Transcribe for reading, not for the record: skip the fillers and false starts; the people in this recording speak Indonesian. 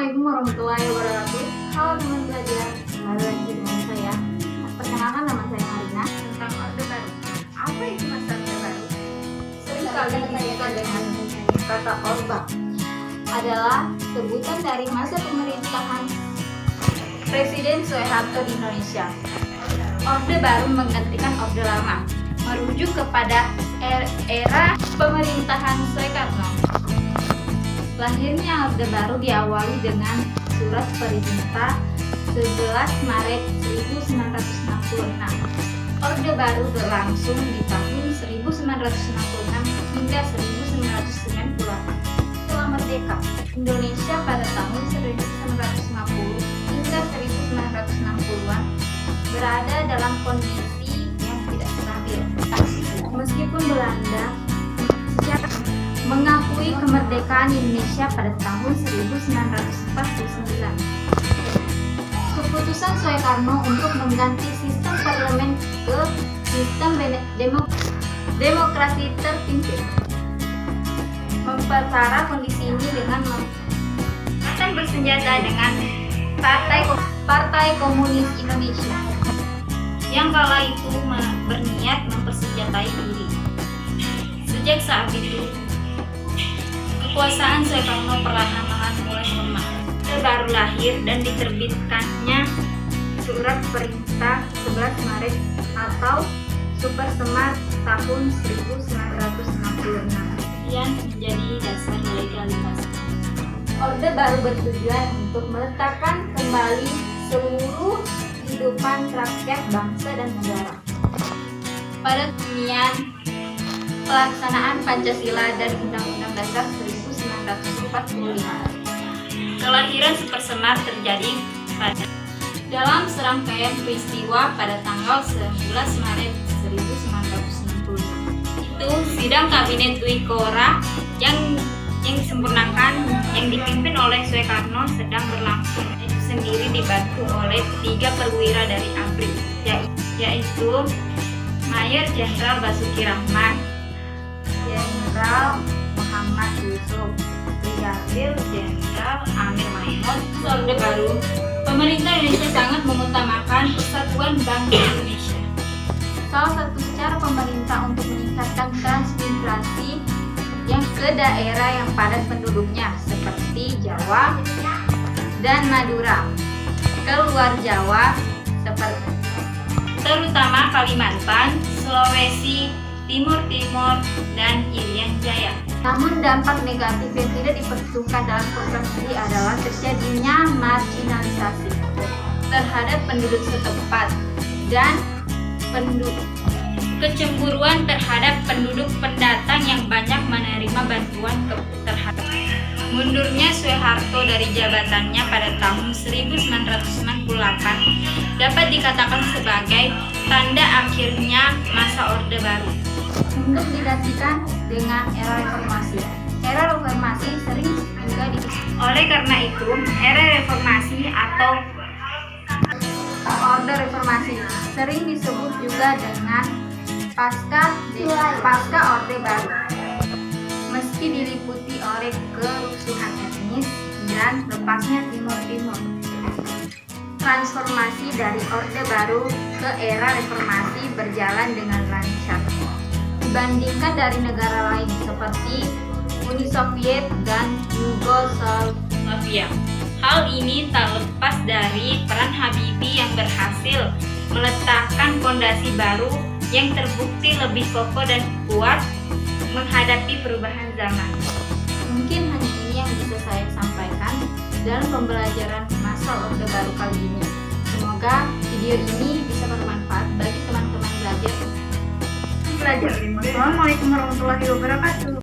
Assalamualaikum warahmatullahi wabarakatuh. Halo teman belajar, kembali lagi dengan saya. Perkenalkan, nama saya Marina. Tentang Orde Baru. Apa itu masa Orde Baru? Sering kali disebut dengan kata Orba. Adalah sebutan dari masa pemerintahan Presiden Soeharto di Indonesia. Orde Baru menggantikan Orde Lama, merujuk kepada era pemerintahan Soekarno. Lahirnya Orde Baru diawali dengan Surat Perintah 11 Maret 1966. Orde Baru berlangsung di tahun 1966 hingga 1998. Setelah merdeka, Indonesia pada tahun 1950 hingga 1960-an berada dalam kondisi yang tidak stabil. Meskipun Belanda mengakui kemerdekaan Indonesia pada tahun 1949. Keputusan Soekarno untuk mengganti sistem parlemen ke sistem demokrasi terpimpin memperparah kondisi ini dengan akan bersenjata dengan Partai Komunis Indonesia yang kala itu berniat mempersenjatai diri. Sejak saat itu, kekuasaan Soekarno perlahan-lahan mulai lemah. Baru lahir dan diterbitkannya Surat Perintah 11 Maret atau Super Semar tahun 1966 yang menjadi dasar legalitas. Orde Baru bertujuan untuk meletakkan kembali seluruh kehidupan rakyat, bangsa, dan negara pada kemudian pelaksanaan Pancasila dan Undang-Undang Dasar 1945. Kelahiran Super Semar terjadi dalam serangkaian peristiwa pada tanggal 11 Maret 1960. Itu sidang Kabinet Dwi Korah yang disempurnakan yang dipimpin oleh Soekarno sedang berlangsung. Itu sendiri dibantu oleh 3 perwira dari ABRI, yaitu Mayor Jenderal Basuki Rahmat, Jenderal Muhammad Yusuf, Brigadir Jenderal Amir Mahmud. Orde Baru, pemerintah Indonesia sangat mengutamakan persatuan bangsa Indonesia. Salah satu cara pemerintah untuk meningkatkan transmigrasi yang ke daerah yang padat penduduknya seperti Jawa dan Madura, keluar Jawa seperti terutama Kalimantan, Sulawesi, Timur, dan Irian Jaya. Namun dampak negatif yang tidak diperhitungkan dalam program ini adalah terjadinya marginalisasi terhadap penduduk setempat dan kecemburuan terhadap penduduk pendatang yang banyak menerima bantuan terhadap mundurnya Soeharto dari jabatannya pada tahun 1998 dapat dikatakan sebagai tanda akhirnya masa Orde Baru. Untuk digantikan dengan era reformasi. Era reformasi sering juga oleh karena itu, era reformasi atau Orde Reformasi sering disebut juga dengan pasca Orde Baru. Meski diliputi oleh kerusuhan etnis dan lepasnya Timur, transformasi dari Orde Baru ke era reformasi berjalan dengan lancar dibandingkan dari negara lain seperti Uni Soviet dan Yugoslavia. Hal ini tak lepas dari peran Habibie yang berhasil meletakkan fondasi baru yang terbukti lebih kokoh dan kuat menghadapi perubahan zaman. Mungkin hanya ini yang bisa saya sampaikan dalam pembelajaran masa Orde Baru kali ini. Semoga video ini bisa bermanfaat bagi teman-teman belajar. Assalamualaikum warahmatullahi wabarakatuh.